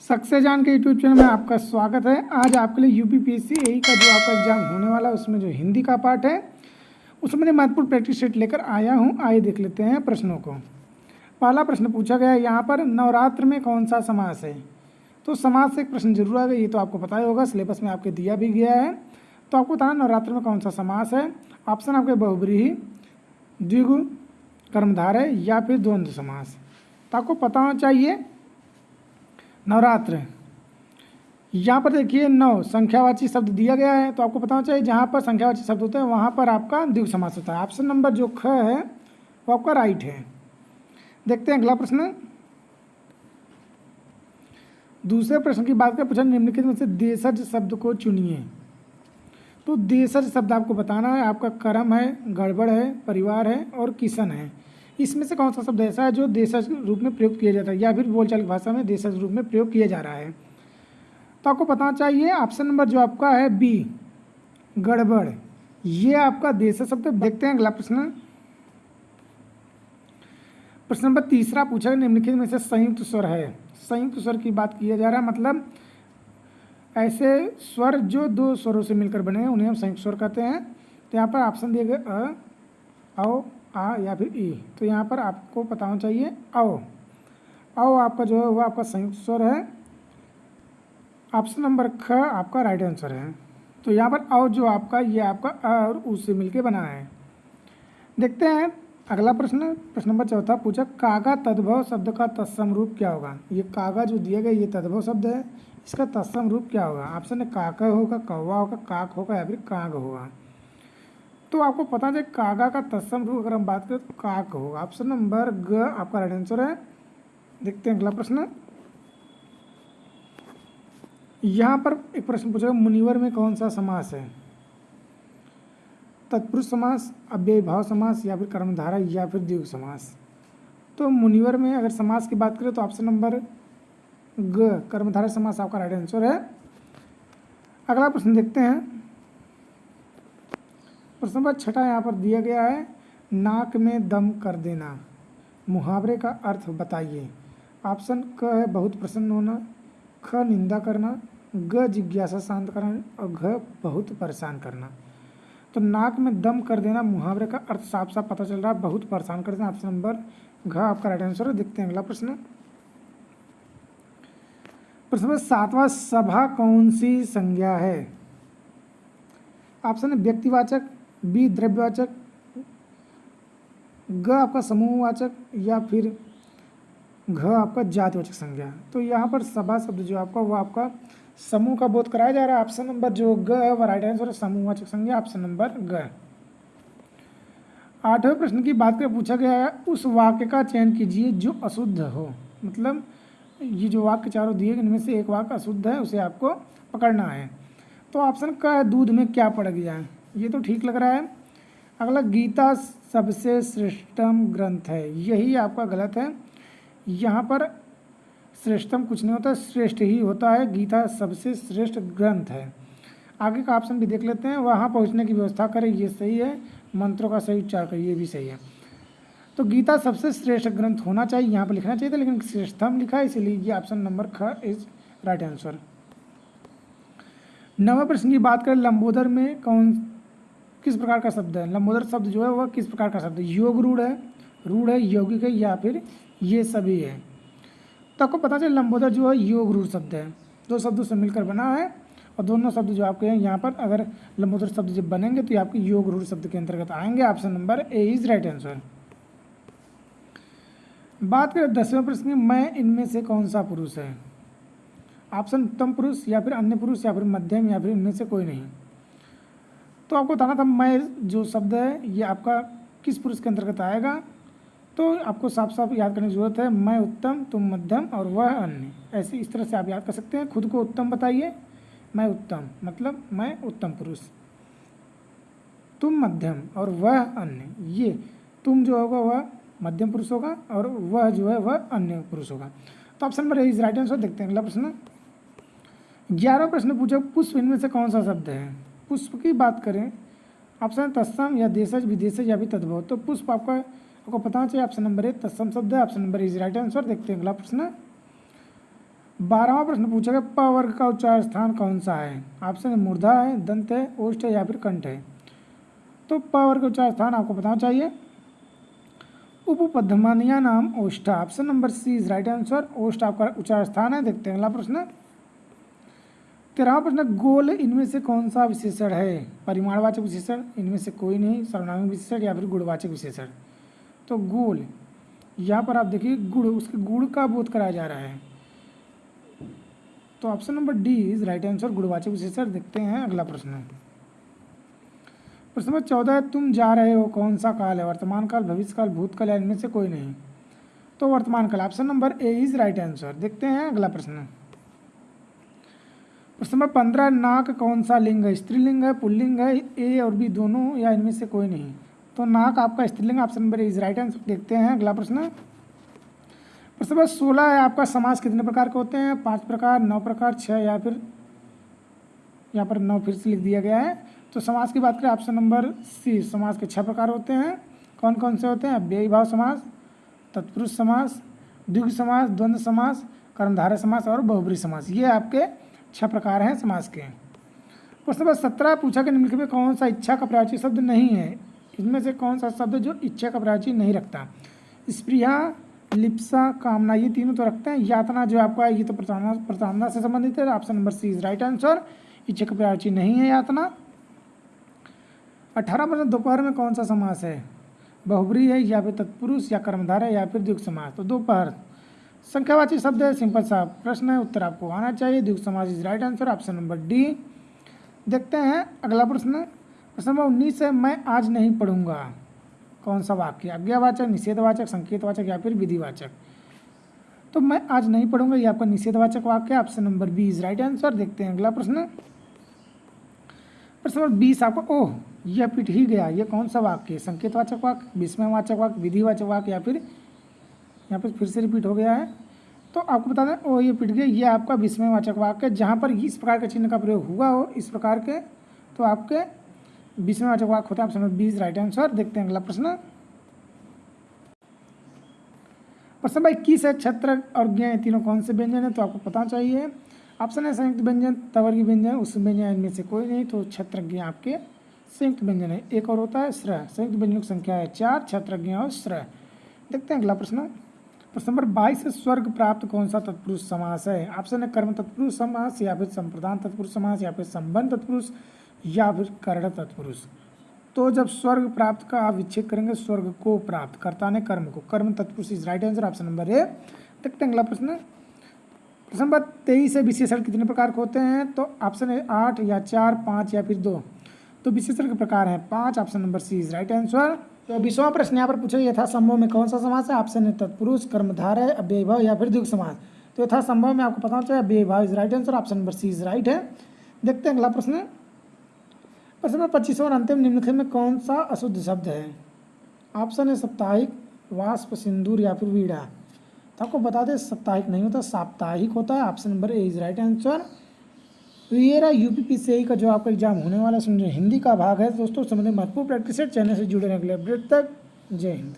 Success जान के YouTube channel में आपका स्वागत है। आज आपके लिए यूपीपीएससी एई का जो आपका एग्जाम होने वाला है उसमें जो हिंदी का पार्ट है उसमें महत्वपूर्ण प्रैक्टिस सेट लेकर आया हूं। आइए देख लेते हैं प्रश्नों को। पहला प्रश्न पूछा गया है यहाँ पर, नवरात्र में कौन सा समास है। तो समास से एक प्रश्न जरूर आएगा, ये तो आपको पता ही होगा, सिलेबस में आपके दिया भी गया है। तो आपको बताना नवरात्र में कौन सा समास है। ऑप्शन आपके बहुब्रीहि, द्विगु, कर्मधारय या फिर द्वंद्व समास। तो आपको पता होना चाहिए नवरात्र, यहाँ पर देखिए 9 संख्यावाची शब्द दिया गया है। तो आपको पता होना चाहिए जहाँ पर संख्यावाची शब्द होते हैं वहाँ पर आपका द्विगु समास होता है। ऑप्शन नंबर जो ख है वो आपका राइट है। देखते हैं अगला प्रश्न। दूसरे प्रश्न की बात करें, पूछा निम्नलिखित में से देशज शब्द को चुनिए। तो देशज शब्द आपको बताना है, आपका कर्म है, गड़बड़ है, परिवार है और किशन है। इसमें से कौन सा शब्द ऐसा है जो देशज रूप में प्रयोग किया जाता है या फिर बोलचाल की भाषा में देशज रूप में प्रयोग किया जा रहा है। तो आपको पता चाहिए ऑप्शन नंबर जो आपका है बी, गड़बड़, ये आपका देशज शब्द। देखते हैं अगला प्रश्न। प्रश्न नंबर तीसरा पूछा है निम्नलिखित में से संयुक्त स्वर है। संयुक्त स्वर की बात किया जा रहा है, मतलब ऐसे स्वर जो दो स्वरों से मिलकर बने हैं उन्हें हम संयुक्त स्वर कहते हैं। तो यहाँ पर ऑप्शन दिए गए अ, औ, आ या फिर ई। तो यहाँ पर आपको पता होना चाहिए औ। औ आपका जो है वो आपका संयुक्त स्वर है। ऑप्शन नंबर ख आपका राइट आंसर है। तो यहाँ पर औ जो आपका ये आपका अ और उ से मिलके बना है। देखते हैं अगला प्रश्न। प्रश्न नंबर चौथा पूछा कागा तद्भव शब्द का तत्सम रूप क्या होगा। ये कागा जो दिया गया ये तद्भव शब्द है, इसका तत्सम रूप क्या होगा। ऑप्शन है काका होगा, कौवा होगा, काक होगा या फिर काग होगा। तो आपको पता है कागा का तत्सम रूप अगर हम बात करें तो काक होगा। ऑप्शन नंबर ग आपका राइट आंसर है। देखते हैं अगला प्रश्न। यहाँ पर एक प्रश्न पूछा मुनिवर में कौन सा समास है। तत्पुरुष समास, अव्ययीभाव समास या फिर कर्मधारय या फिर द्विगु समास। तो मुनिवर में अगर समास की बात करें तो ऑप्शन नंबर ग कर्मधारय समास आपका राइट आंसर है। अगला प्रश्न देखते हैं। प्रश्न नंबर छठा यहाँ पर दिया गया है, नाक में दम कर देना, मुहावरे का अर्थ बताइए। ऑप्शन क है बहुत प्रसन्न होना, ख निंदा करना, ग जिज्ञासा शांत करना और घ बहुत परेशान करना। तो नाक में दम कर देना मुहावरे का अर्थ साफ साफ पता चल रहा है, बहुत परेशान कर देना। ऑप्शन नंबर घ आपका राइट आंसर है। देखते हैं अगला प्रश्न। प्रश्न नंबर सातवां, सभा कौन सी संज्ञा है। ऑप्शन है व्यक्तिवाचक, बी द्रव्यवाचक, ग आपका समूहवाचक या फिर घ आपका जातिवाचक संज्ञा। तो यहाँ पर सभा शब्द जो आपका वो आपका समूह का बोध कराया जा रहा है। ऑप्शन नंबर जो ग है वह राइट आंसर है, समूहवाचक संज्ञा ऑप्शन नंबर ग। आठवें प्रश्न की बात करें, पूछा गया है उस वाक्य का चयन कीजिए जो अशुद्ध हो। मतलब ये जो वाक्य चारों दिए इनमें से एक वाक्य अशुद्ध है, उसे आपको पकड़ना है। तो ऑप्शन का दूध में क्या पड़ गया, ये तो ठीक लग रहा है। अगला गीता सबसे श्रेष्ठतम ग्रंथ है, यही आपका गलत है। यहाँ पर श्रेष्ठतम कुछ नहीं होता, श्रेष्ठ ही होता है। गीता सबसे श्रेष्ठ ग्रंथ है। आगे का ऑप्शन भी देख लेते हैं, वहाँ पहुँचने की व्यवस्था करें, ये सही है। मंत्रों का सही उच्चार करें, ये भी सही है। तो गीता सबसे श्रेष्ठ ग्रंथ होना चाहिए, यहाँ पर लिखना चाहिए था लेकिन श्रेष्ठतम लिखा है, इसलिए ये ऑप्शन नंबर ख इज राइट आंसर। नवा प्रश्न की बात करें, लंबोदर में किस प्रकार का शब्द है। लंबोदर शब्द जो है वह किस प्रकार का शब्द है। योग रूढ़ है, यौगिक है या फिर ये सभी है। तो आपको पता चले लंबोदर जो है योग रूढ़ शब्द है, दो शब्दों से मिलकर बना है और दोनों शब्द जो आपके हैं यहाँ पर अगर लंबोदर शब्द जब बनेंगे तो ये आपके योग रूढ़ शब्द के अंतर्गत आएंगे। Option number A is right answer. बात करें 10वें प्रश्न की, मैं इनमें से कौन सा पुरुष है। ऑप्शन उत्तम पुरुष या फिर अन्य पुरुष या फिर मध्यम या फिर इनमें से कोई नहीं। तो आपको बताना था मैं जो शब्द है ये आपका किस पुरुष के अंतर्गत आएगा। तो आपको साफ साफ याद करने की जरूरत है, मैं उत्तम, तुम मध्यम और वह अन्य। ऐसे इस तरह से आप याद कर सकते हैं। खुद को उत्तम बताइए, मैं उत्तम मतलब मैं उत्तम पुरुष, तुम मध्यम और वह अन्य। ये तुम जो होगा वह मध्यम पुरुष होगा और वह जो है वह अन्य पुरुष होगा। तो option number A is right answer. देखते हैं अगला प्रश्न। 11वां प्रश्न पूछा पुष्प इनमें से कौन सा शब्द है। पुष्प की बात करें, ऑप्शन तत्सम या देशज, विदेशज या फिर तद्भव। तो पुष्प आपको पता चाहिए ऑप्शन नंबर ए तत्सम शब्द है, option number is right answer. देखते हैं अगला प्रश्न। 12वां प्रश्न पूछा गया प वर्ग का उच्चार स्थान कौन सा है। ऑप्शन है मूर्धा है, दंत है, ओष्ठ है या फिर कंठ है। तो प वर्ग का उच्चार स्थान आपको बताना चाहिए। उपपद्मनिया नाम ओष्ठ, option number C is right answer. ओष्ठ आपका उच्चार स्थान है। देखते हैं अगला प्रश्न। 13वां प्रश्न, गोल इनमें से कौन सा विशेषण है। परिमाणवाचक विशेषण, इनमें से कोई नहीं, सर्वनामिक विशेषण या फिर गुणवाचक विशेषण। तो गोल, यहाँ पर आप देखिए गुण, उसके गुण का बोध कराया जा रहा है। तो option number D is right answer, गुणवाचक विशेषण। देखते हैं अगला प्रश्न। प्रश्न नंबर 14, तुम जा रहे हो कौन सा काल है। वर्तमान काल, भविष्य काल, भूतकाल या इनमें से कोई नहीं। तो वर्तमान काल, option number A is right answer. देखते हैं अगला प्रश्न। प्रश्न नंबर 15, नाक कौन सा लिंग है। स्त्रीलिंग है, पुल्लिंग है, ए और बी दोनों या इनमें से कोई नहीं। तो नाक आपका स्त्रीलिंग, option number A is right answer. देखते हैं अगला प्रश्न। प्रश्न नंबर 16 है आपका, समास कितने प्रकार के होते हैं। 5 प्रकार, 9 प्रकार, 6 या फिर यहाँ पर 9 फिर से लिख दिया गया है। तो समास की बात करें, ऑप्शन नंबर सी, समास के 6 प्रकार होते हैं। कौन कौन से होते हैं। अव्ययी भाव समास, तत्पुरुष समास, द्विगु समास, द्वंद्व समास, कर्मधारय समास और बहुब्रीहि समास। ये आपके 6 प्रकार हैं समास के। प्रश्न नंबर 17 पूछा कि निम्नलिखित में कौन सा इच्छा का पर्यायवाची शब्द नहीं है। इसमें से कौन सा शब्द जो इच्छा का पर्यायवाची नहीं रखता। स्पृहा, लिप्सा, कामना, ये तीनों तो रखते हैं। यातना जो आपका ये तो प्रताड़ना से संबंधित है। Option number C is right answer. इच्छा का पर्यायवाची नहीं है यातना। 18 प्रश्न, दोपहर में कौन सा समास है। बहुब्रीहि है या फिर तत्पुरुष या कर्मधारय या फिर द्विगु समास। तो दोपहर संख्यावाची शब्द है, सिंपल सा प्रश्न है, उत्तर आपको आना चाहिए। द्विगु समास is right answer, option number D. देखते हैं अगला प्रश्न। प्रश्न नंबर 19 है, मैं आज नहीं पढ़ूंगा कौन सा वाक्य। आज्ञावाचक, निषेधवाचक, संकेतवाचक या फिर विधिवाचक। तो मैं आज नहीं पढ़ूंगा ये आपका निषेधवाचक वाक्य है, option number B is right answer. देखते हैं अगला प्रश्न। प्रश्न नंबर 20 आपका, ओह यह पिट ही गया, ये कौन सा वाक्य है। संकेतवाचक वाक्य, विस्मयवाचक वाक्य, विधिवाचक वाक्य या फिर यहाँ पर फिर से रिपीट हो गया है। तो आपको बता दें, ओ ये पिट गया, ये आपका विस्मयवाचक वाक्य है। जहाँ पर इस प्रकार के चिन्ह का प्रयोग हुआ हो, इस प्रकार के, तो आपके विस्मयवाचक वाक्य होता है। Option number B is right answer. देखते हैं अगला प्रश्न। प्रश्न नंबर 21 है, छत्र और ज्ञ ये तीनों कौन से व्यंजन है। तो आपको पता चाहिए। ऑप्शन है संयुक्त व्यंजन, तवर्गी व्यंजन, उस व्यंजन इनमें से कोई नहीं। तो छत्रज्ञ आपके संयुक्त व्यंजन है। एक और होता है श्र, संयुक्त व्यंजनों की संख्या है 4, छत्रज्ञ और श्र। देखते हैं अगला प्रश्न। प्रश्न नंबर 22 है, स्वर्ग प्राप्त कौन सा तत्पुरुष समास है। ऑप्शन है कर्म तत्पुरुष समास या फिर संप्रदान तत्पुरुष समास या फिर संबंध तत्पुरुष या फिर कर्ण तत्पुरुष। तो जब स्वर्ग प्राप्त का आप विच्छेद करेंगे, स्वर्ग को प्राप्त, कर्ता ने कर्म को, कर्म तत्पुरुष is right answer, option number A. देखते हैं अगला प्रश्न। प्रश्न नंबर 23 है, विशेषण कितने प्रकार के होते हैं। तो ऑप्शन है 8 या 4, 5 या फिर 2। तो विशेषण के प्रकार हैं 5, option number C is right answer. तो 20वां प्रश्न यहाँ पर पूछा, यथासंभव में कौन सा समास है। ऑप्शन है तत्पुरुष, कर्मधारय, अव्ययी भाव या फिर द्विगु समास। तो यथासंभव में आपको पता होना चाहिए अव्ययी भाव is right answer, option number C is right है। देखते हैं अगला प्रश्न। प्रश्न नंबर 25 और अंतिम, निम्नलिखित में कौन सा अशुद्ध शब्द है। ऑप्शन है साप्ताहिक, वाष्प, सिंदूर या फिर वीणा। तो आपको बता दें साप्ताहिक नहीं होता, साप्ताहिक होता है, option number A is right answer. तो ये रहा यूपीपीसीआई का जो आपका एग्जाम होने वाला है, हिंदी का भाग है दोस्तों। संबंधित महत्वपूर्ण प्रैक्टिस चैनल से जुड़े रहने के लिए अपडेट तक। जय हिंद।